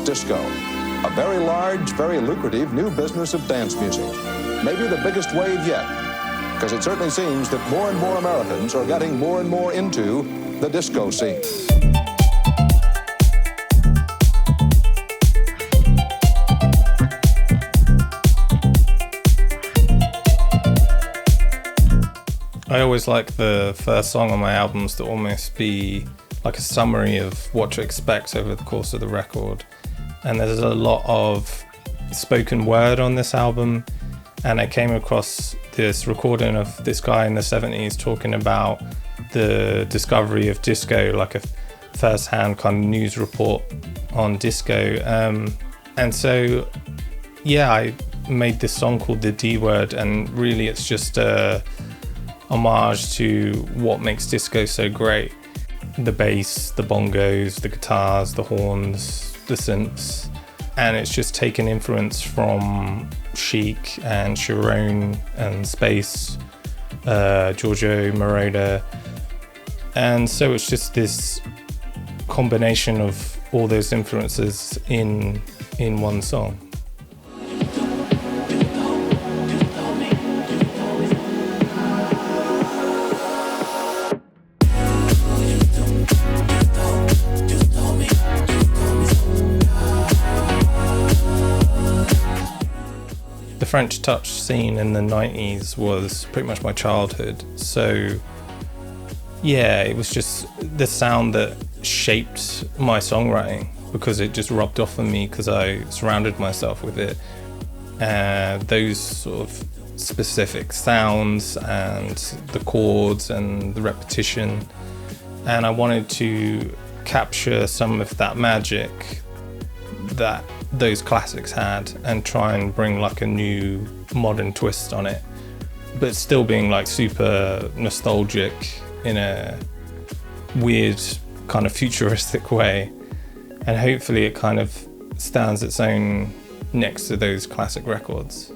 disco. A very large, very lucrative new business of dance music. Maybe the biggest wave yet, because it certainly seems that more and more Americans are getting more and more into the disco scene. I always like the first song on my albums to almost be like a summary of what to expect over the course of the record. And there's a lot of spoken word on this album, and I came across this recording of this guy in the 70s talking about the discovery of disco, like a first-hand kind of news report on disco. And so, yeah, I made this song called The D Word, and really it's just a homage to what makes disco so great. The bass, the bongos, the guitars, the horns, the synths. And it's just taken influence from Chic and Sharon and Space, Giorgio Moroder. And so it's just this combination of all those influences in one song. The French touch scene in the 90s was pretty much my childhood, so yeah, it was just the sound that shaped my songwriting because it just rubbed off on me because I surrounded myself with it. Those sort of specific sounds and the chords and the repetition, and I wanted to capture some of that magic that those classics had and try and bring like a new modern twist on it, but still being like super nostalgic in a weird kind of futuristic way, and hopefully it kind of stands its own next to those classic records.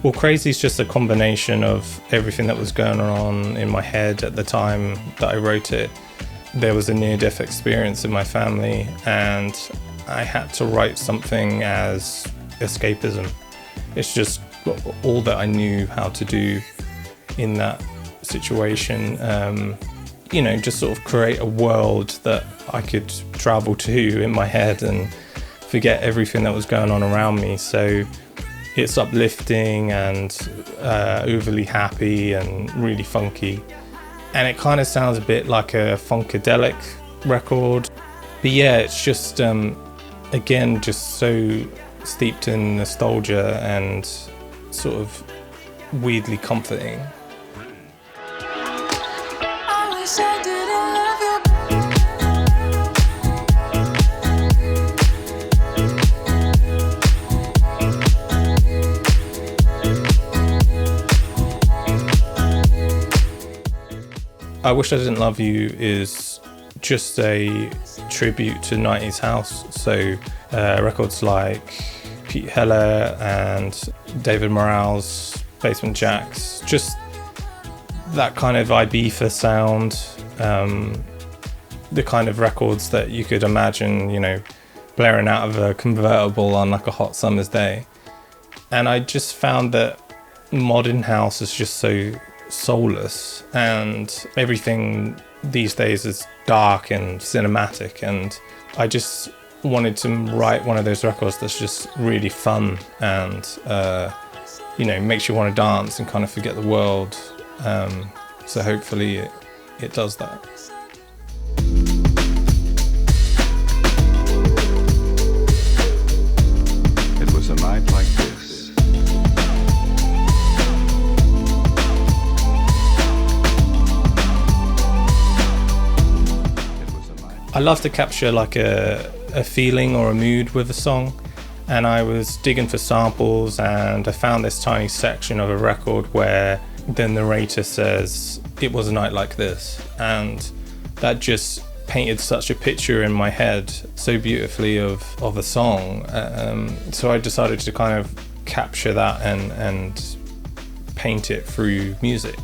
Well, Crazy is just a combination of everything that was going on in my head at the time that I wrote it. There was a near-death experience in my family, and I had to write something as escapism. It's just all that I knew how to do in that situation. Just sort of create a world that I could travel to in my head and forget everything that was going on around me. So it's uplifting and overly happy and really funky. And it kind of sounds a bit like a funkadelic record. But yeah, it's just, again, just so steeped in nostalgia and sort of weirdly comforting. I Wish I Didn't Love You is just a tribute to 90s house. So records like Pete Heller and David Morale's Basement Jaxx, just that kind of Ibiza sound, the kind of records that you could imagine, blaring out of a convertible on like a hot summer's day. And I just found that modern house is just so soulless, and everything these days is dark and cinematic, and I just wanted to write one of those records that's just really fun and makes you want to dance and kind of forget the world, so hopefully it does that. It was a night like this. I love to capture like a feeling or a mood with a song, and I was digging for samples, and I found this tiny section of a record where the narrator says, "It was a night like this," and that just painted such a picture in my head so beautifully of a song. So I decided to kind of capture that and paint it through music.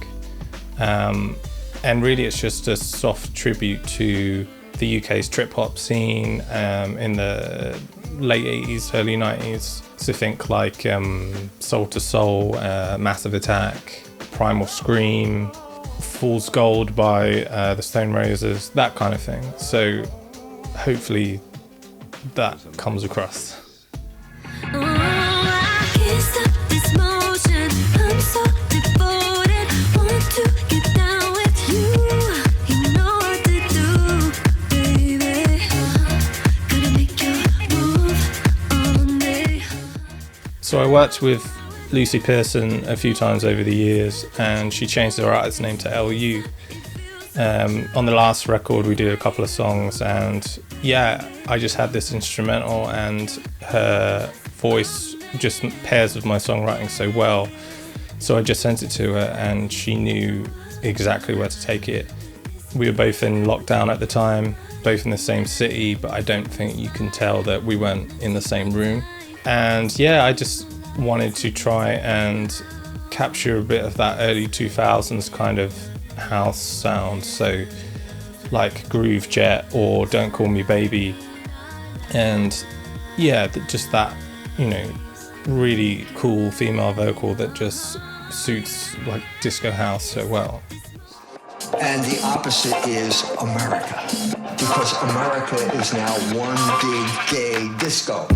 And really it's just a soft tribute to the UK's trip hop scene in the late 80s, early 90s. So think like Soul to Soul, Massive Attack, Primal Scream, Fool's Gold by the Stone Roses, that kind of thing. So hopefully that comes across. So I worked with Lucy Pearson a few times over the years, and she changed her artist name to LU. On the last record we did a couple of songs, and yeah, I just had this instrumental and her voice just pairs with my songwriting so well. So I just sent it to her and she knew exactly where to take it. We were both in lockdown at the time, both in the same city, but I don't think you can tell that we weren't in the same room. And yeah, I just wanted to try and capture a bit of that early 2000s kind of house sound. So like Groove Jet or Don't Call Me Baby. And yeah, just that, you know, really cool female vocal that just suits like disco house so well. And the opposite is America, because America is now one big gay disco.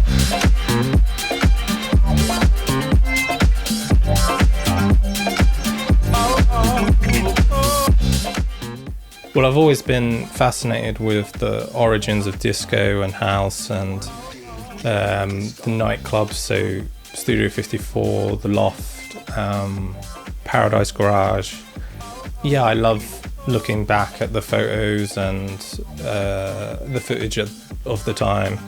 Well, I've always been fascinated with the origins of disco and house and the nightclubs, so Studio 54, The Loft, Paradise Garage. Yeah, I love looking back at the photos and the footage of the time.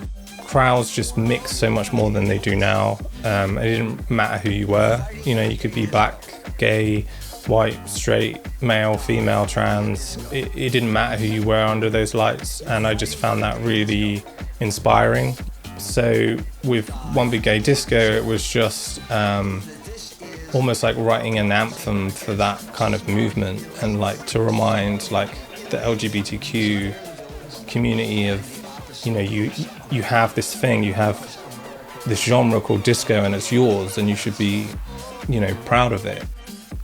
Crowds just mixed so much more than they do now. It didn't matter who you were. You know, you could be black, gay, white, straight, male, female, trans. It didn't matter who you were under those lights, and I just found that really inspiring. So with One Big Gay Disco, it was just almost like writing an anthem for that kind of movement, and like to remind like the LGBTQ community of, you know, you have this thing, you have this genre called disco and it's yours and you should be, you know, proud of it.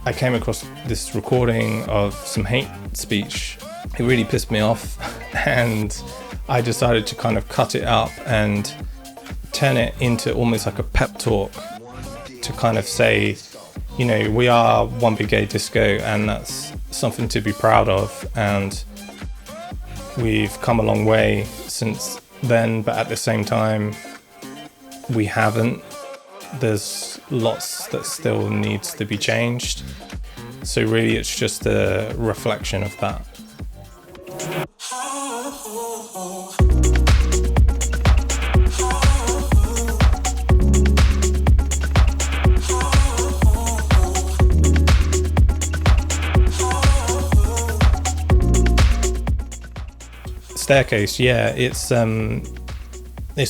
I came across this recording of some hate speech. It really pissed me off and I decided to kind of cut it up and turn it into almost like a pep talk to kind of say, you know, we are One Big Gay Disco and that's something to be proud of, and we've come a long way since then, but at the same time we haven't. There's lots that still needs to be changed. So really it's just a reflection of that. Staircase, yeah, it's the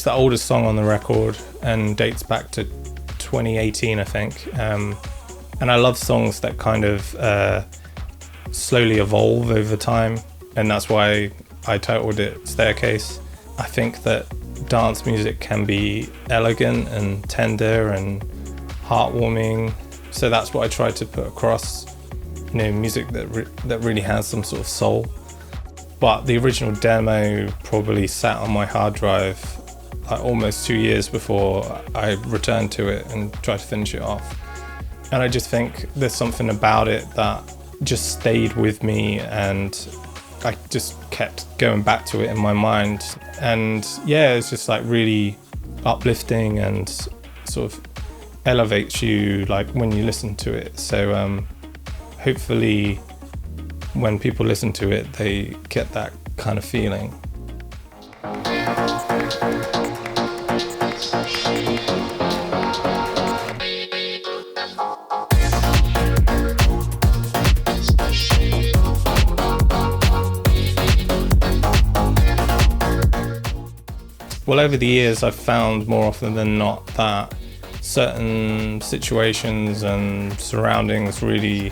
oldest song on the record and dates back to 2018, I think. And I love songs that kind of slowly evolve over time, and that's why I titled it Staircase. I think that dance music can be elegant and tender and heartwarming, so that's what I tried to put across. You know, music that really has some sort of soul. But the original demo probably sat on my hard drive like almost 2 years before I returned to it and tried to finish it off. And I just think there's something about it that just stayed with me, and I just kept going back to it in my mind. And yeah, it's just like really uplifting and sort of elevates you like when you listen to it. So hopefully when people listen to it, they get that kind of feeling. Well, over the years, I've found more often than not that certain situations and surroundings really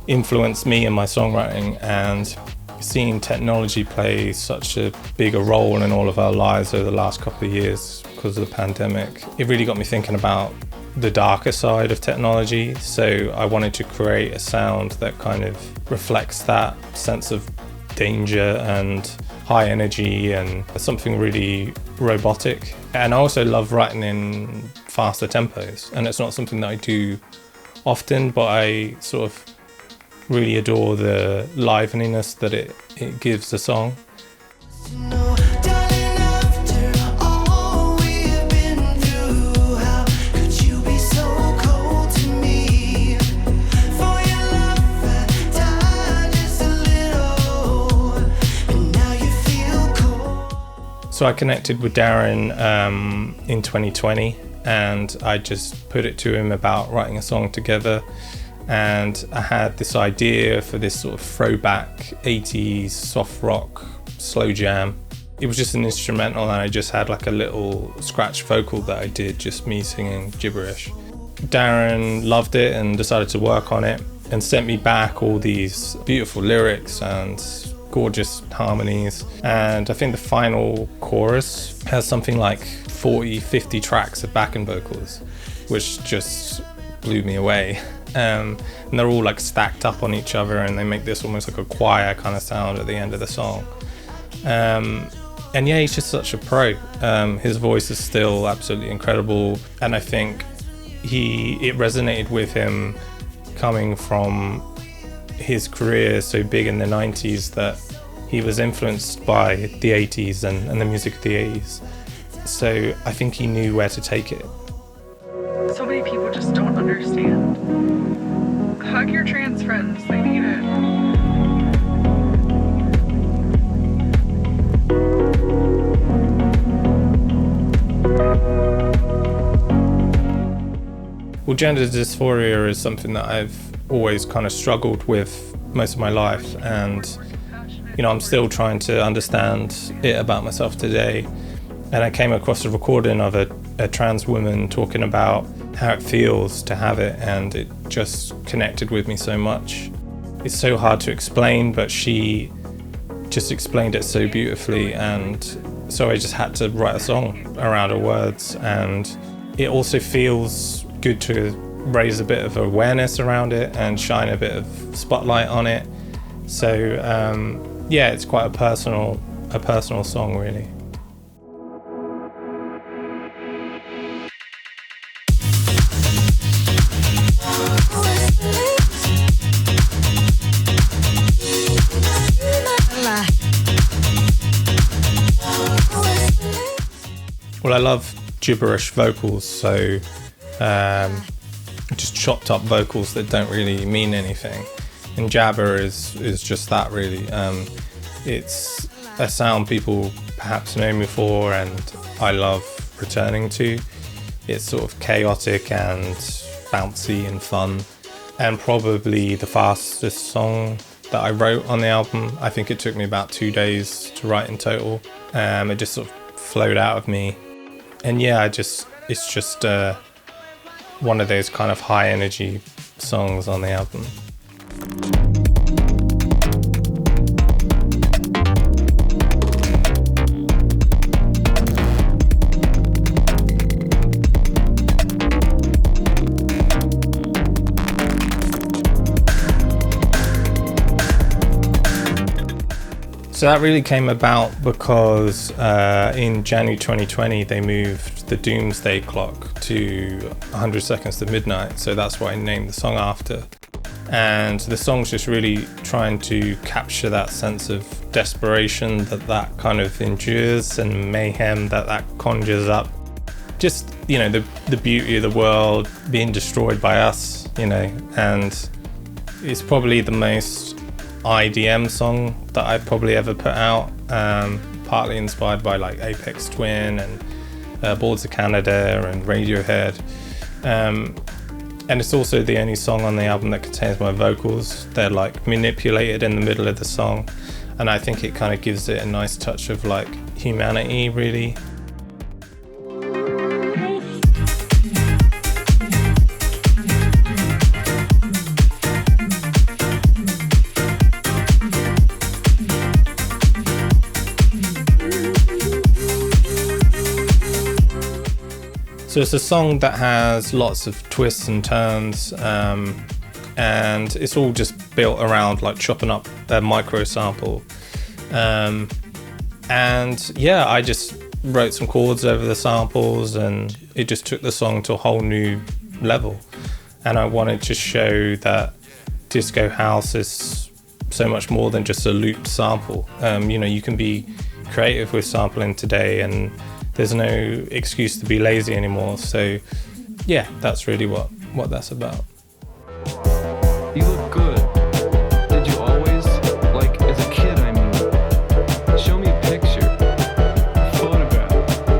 influence me in my songwriting, and seeing technology play such a bigger role in all of our lives over the last couple of years because of the pandemic, it really got me thinking about the darker side of technology. So I wanted to create a sound that kind of reflects that sense of danger and high energy and something really robotic. And I also love writing in faster tempos, and it's not something that I do often, but I sort of really adore the liveliness that it gives the song. So I connected with Darren in 2020, and I just put it to him about writing a song together. And I had this idea for this sort of throwback 80s soft rock slow jam. It was just an instrumental, and I just had like a little scratch vocal that I did, just me singing gibberish. Darren loved it and decided to work on it and sent me back all these beautiful lyrics and gorgeous harmonies. And I think the final chorus has something like 40-50 tracks of backing vocals, which just blew me away. And they're all like stacked up on each other, and they make this almost like a choir kind of sound at the end of the song. And yeah, he's just such a pro. His voice is still absolutely incredible, and I think it resonated with him coming from his career so big in the 90s that he was influenced by the 80s and the music of the 80s. So I think he knew where to take it. So many people just don't understand. Hug your trans friends, they need it. Well, gender dysphoria is something that I've always kind of struggled with most of my life, and I'm still trying to understand it about myself today. And I came across a recording of a trans woman talking about how it feels to have it, and it just connected with me so much. It's so hard to explain, but she just explained it so beautifully, and so I just had to write a song around her words. And it also feels good to raise a bit of awareness around it and shine a bit of spotlight on it. So yeah, it's quite a personal song, really. Well, I love gibberish vocals, so just chopped up vocals that don't really mean anything. And jabber is just that, really. It's a sound people perhaps know me for, and I love returning to. It's sort of chaotic and bouncy and fun, and probably the fastest song that I wrote on the album. I think it took me about 2 days to write in total. It just sort of flowed out of me. And yeah, it's just one of those kind of high energy songs on the album. So that really came about because in January 2020 they moved the Doomsday Clock to 100 seconds to midnight, so that's what I named the song after. And the song's just really trying to capture that sense of desperation that kind of endures, and mayhem that conjures up. Just, the beauty of the world being destroyed by us, and it's probably the most IDM song that I probably ever put out, partly inspired by like Aphex Twin and Boards of Canada and Radiohead, and it's also the only song on the album that contains my vocals. They're like manipulated in the middle of the song, and I think it kind of gives it a nice touch of like humanity, really. So it's a song that has lots of twists and turns, and it's all just built around like chopping up a micro sample. And yeah, I just wrote some chords over the samples, and it just took the song to a whole new level. And I wanted to show that disco house is so much more than just a looped sample. You can be creative with sampling today, and there's no excuse to be lazy anymore. So yeah, that's really what that's about. You look good. Did you always? Like, as a kid, I mean. Show me a picture. Photograph.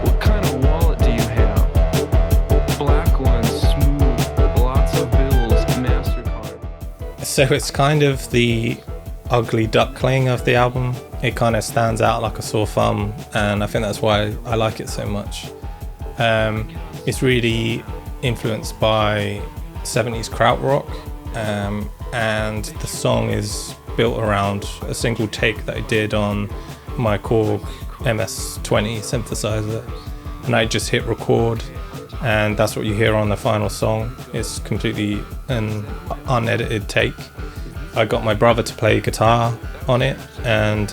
What kind of wallet do you have? Black one, smooth, lots of bills, MasterCard. So it's kind of the ugly duckling of the album. It kind of stands out like a sore thumb, and I think that's why I like it so much. It's really influenced by 70s krautrock, and the song is built around a single take that I did on my Korg MS-20 synthesizer, and I just hit record, and that's what you hear on the final song. It's completely an unedited take. I got my brother to play guitar on it, and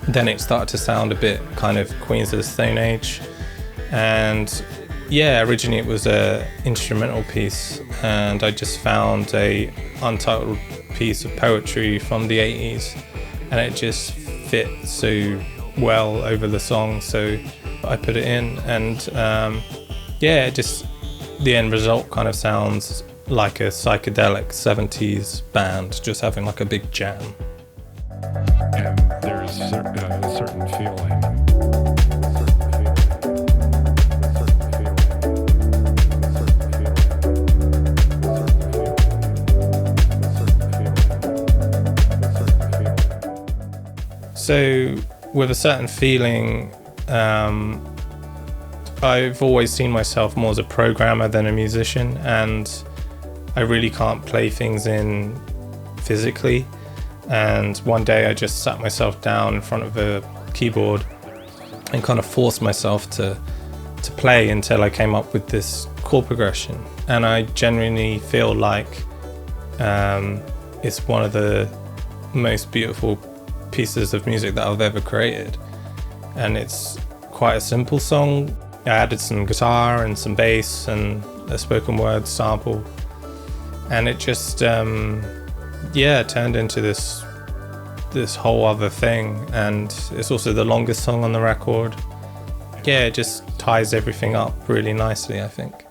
then it started to sound a bit kind of Queens of the Stone Age. And yeah, originally it was a instrumental piece, and I just found a untitled piece of poetry from the 80s, and it just fit so well over the song, so I put it in. And yeah, just the end result kind of sounds like a psychedelic 70s band just having like a big jam. And there's a certain feeling. So with a certain feeling, I've always seen myself more as a programmer than a musician, and I really can't play things in physically. And one day I just sat myself down in front of a keyboard and kind of forced myself to play until I came up with this chord progression. And I genuinely feel like it's one of the most beautiful pieces of music that I've ever created. And it's quite a simple song. I added some guitar and some bass and a spoken word sample, and it just turned into this whole other thing. And it's also the longest song on the record. Yeah, it just ties everything up really nicely, I think.